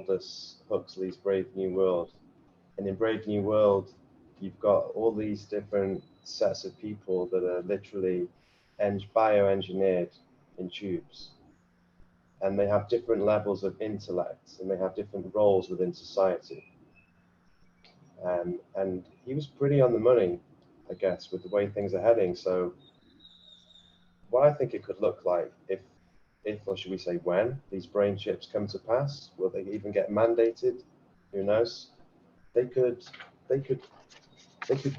Aldous Huxley's Brave New World. And in Brave New World, you've got all these different sets of people that are literally bioengineered in tubes. And they have different levels of intellect, and they have different roles within society. And he was pretty on the money, I guess, with the way things are heading. So what I think it could look like if or should we say when these brain chips come to pass, will they even get mandated? Who knows? They could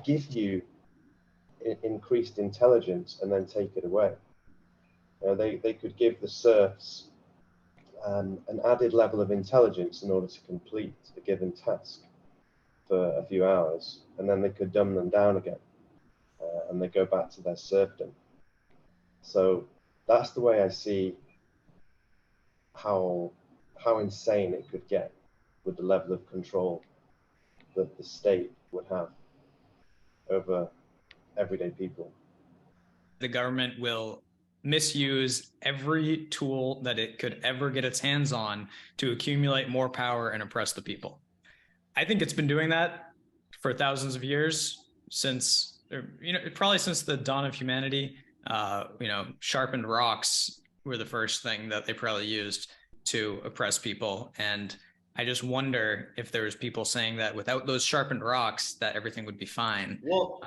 give you increased intelligence and then take it away. They could give the serfs an added level of intelligence in order to complete a given task for a few hours, and then they could dumb them down again, and they go back to their serfdom. So that's the way I see how insane it could get with the level of control that the state would have over everyday people. The government will misuse every tool that it could ever get its hands on to accumulate more power and oppress the people. I think it's been doing that for thousands of years, since, probably since the dawn of humanity. Sharpened rocks were the first thing that they probably used to oppress people. And I just wonder if there's people saying that without those sharpened rocks, that everything would be fine. Well,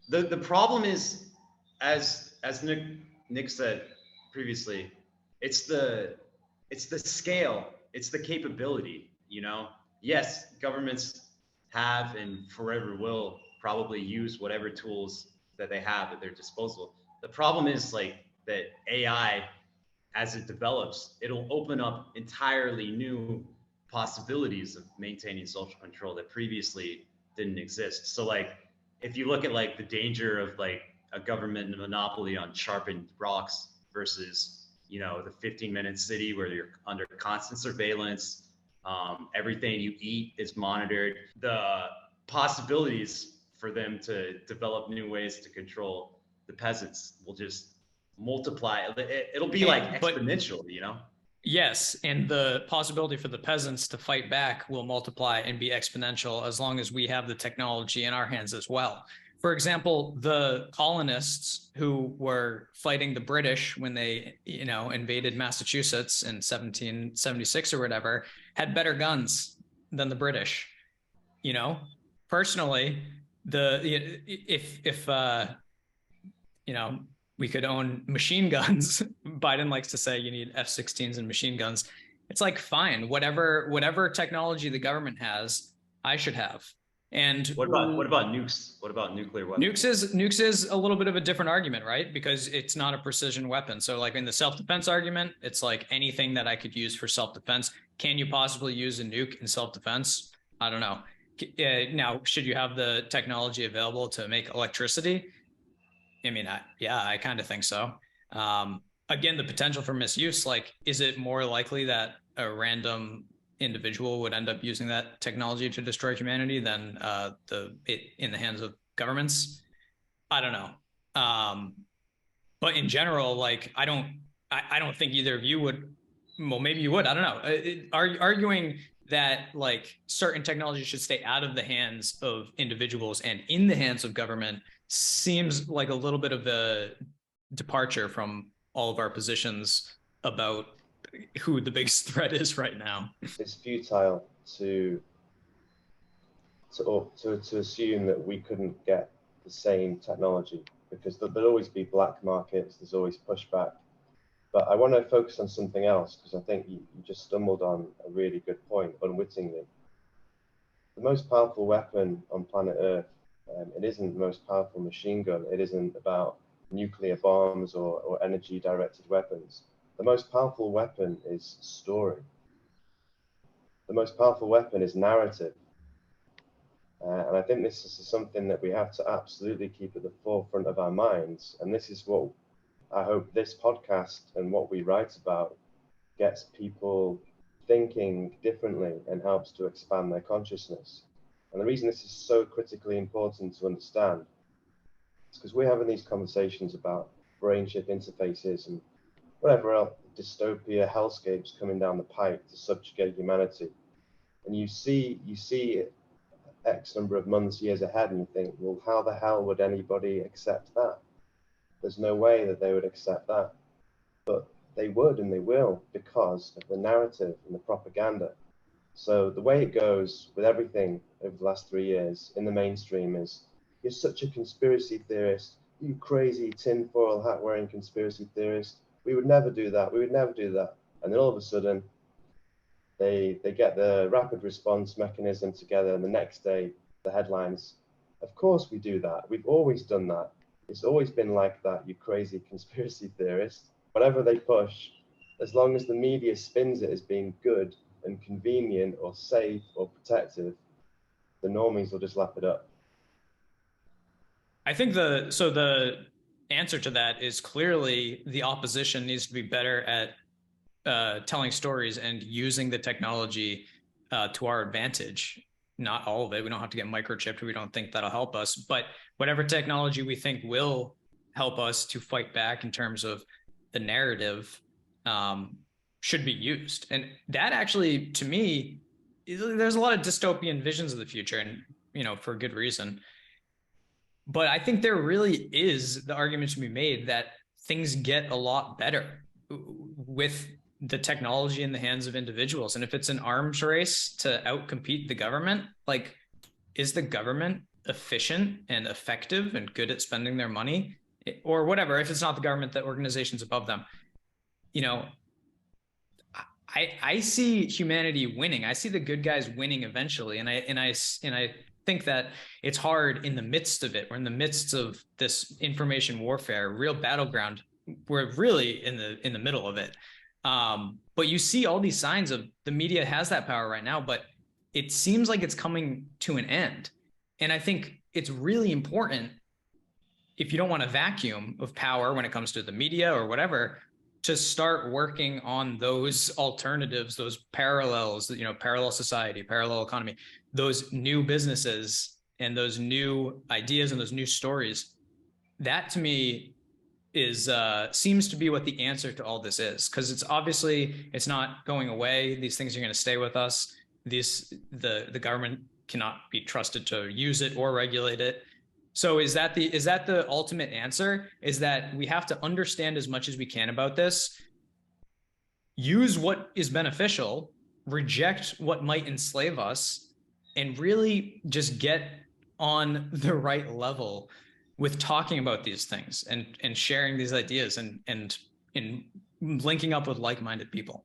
the problem is, as Nick said previously, it's the scale, it's the capability. Yes, governments have and forever will probably use whatever tools that they have at their disposal. The problem is that AI, as it develops, it'll open up entirely new possibilities of maintaining social control that previously didn't exist. So if you look at the danger of a government monopoly on sharpened rocks versus, the 15-minute city where you're under constant surveillance, everything you eat is monitored, the possibilities for them to develop new ways to control the peasants will just multiply. It'll be exponential, Yes, and the possibility for the peasants to fight back will multiply and be exponential as long as we have the technology in our hands as well. For example, the colonists who were fighting the British when they, invaded Massachusetts in 1776 or whatever, had better guns than the British. Personally, if we could own machine guns. Biden likes to say you need F-16s and machine guns. It's fine, whatever technology the government has, I should have. And what about nukes? What about nuclear weapons? Nukes is a little bit of a different argument, right? Because it's not a precision weapon. So in the self-defense argument, it's anything that I could use for self-defense. Can you possibly use a nuke in self-defense? I don't know. Now, should you have the technology available to make electricity? I kind of think so. Again, the potential for misuse, is it more likely that a random individual would end up using that technology to destroy humanity than in the hands of governments? I don't know. But in general, I don't think either of you would. Well, maybe you would. I don't know. Arguing that certain technology should stay out of the hands of individuals and in the hands of government seems like a little bit of a departure from all of our positions about who the biggest threat is right now. It's futile to assume that we couldn't get the same technology, because there'll always be black markets, there's always pushback. But I want to focus on something else, because I think you just stumbled on a really good point unwittingly. The most powerful weapon on planet Earth, it isn't the most powerful machine gun, it isn't about nuclear bombs or energy-directed weapons. The most powerful weapon is story. The most powerful weapon is narrative. And I think this is something that we have to absolutely keep at the forefront of our minds. And this is what I hope this podcast and what we write about gets people thinking differently and helps to expand their consciousness. And the reason this is so critically important to understand is because we're having these conversations about brain chip interfaces and whatever else, dystopia hellscapes coming down the pike to subjugate humanity. And you see X number of months, years ahead, and you think, well, how the hell would anybody accept that? There's no way that they would accept that. But they would and they will, because of the narrative and the propaganda. So the way it goes with everything over the last 3 years in the mainstream is, you're such a conspiracy theorist, you crazy tinfoil hat wearing conspiracy theorist. We would never do that. We would never do that. And then all of a sudden, they get the rapid response mechanism together, and the next day, the headlines, of course we do that. We've always done that. It's always been like that, you crazy conspiracy theorist. Whatever they push, as long as the media spins it as being good and convenient or safe or protective, the normies will just lap it up. I think the answer to that is clearly the opposition needs to be better at telling stories and using the technology to our advantage. Not all of it. We don't have to get microchipped. We don't think that'll help us. But whatever technology we think will help us to fight back in terms of the narrative should be used. And that actually, to me, there's a lot of dystopian visions of the future, and for good reason. But I think there really is the argument to be made that things get a lot better with the technology in the hands of individuals. And if it's an arms race to outcompete the government, like, is the government efficient and effective and good at spending their money? Or whatever, if it's not the government, the organizations above them. I see humanity winning. I see the good guys winning eventually. And I think that it's hard in the midst of it. We're in the midst of this information warfare, real battleground. We're really in the middle of it. But you see all these signs of the media has that power right now, but it seems like it's coming to an end. And I think it's really important, if you don't want a vacuum of power when it comes to the media or whatever, to start working on those alternatives, those parallels, parallel society, parallel economy, those new businesses and those new ideas and those new stories. That to me is seems to be what the answer to all this is, because it's not going away. These things are going to stay with us. The government cannot be trusted to use it or regulate it. So is that the ultimate answer? Is that we have to understand as much as we can about this, use what is beneficial, reject what might enslave us, and really just get on the right level with talking about these things and sharing these ideas and linking up with like-minded people.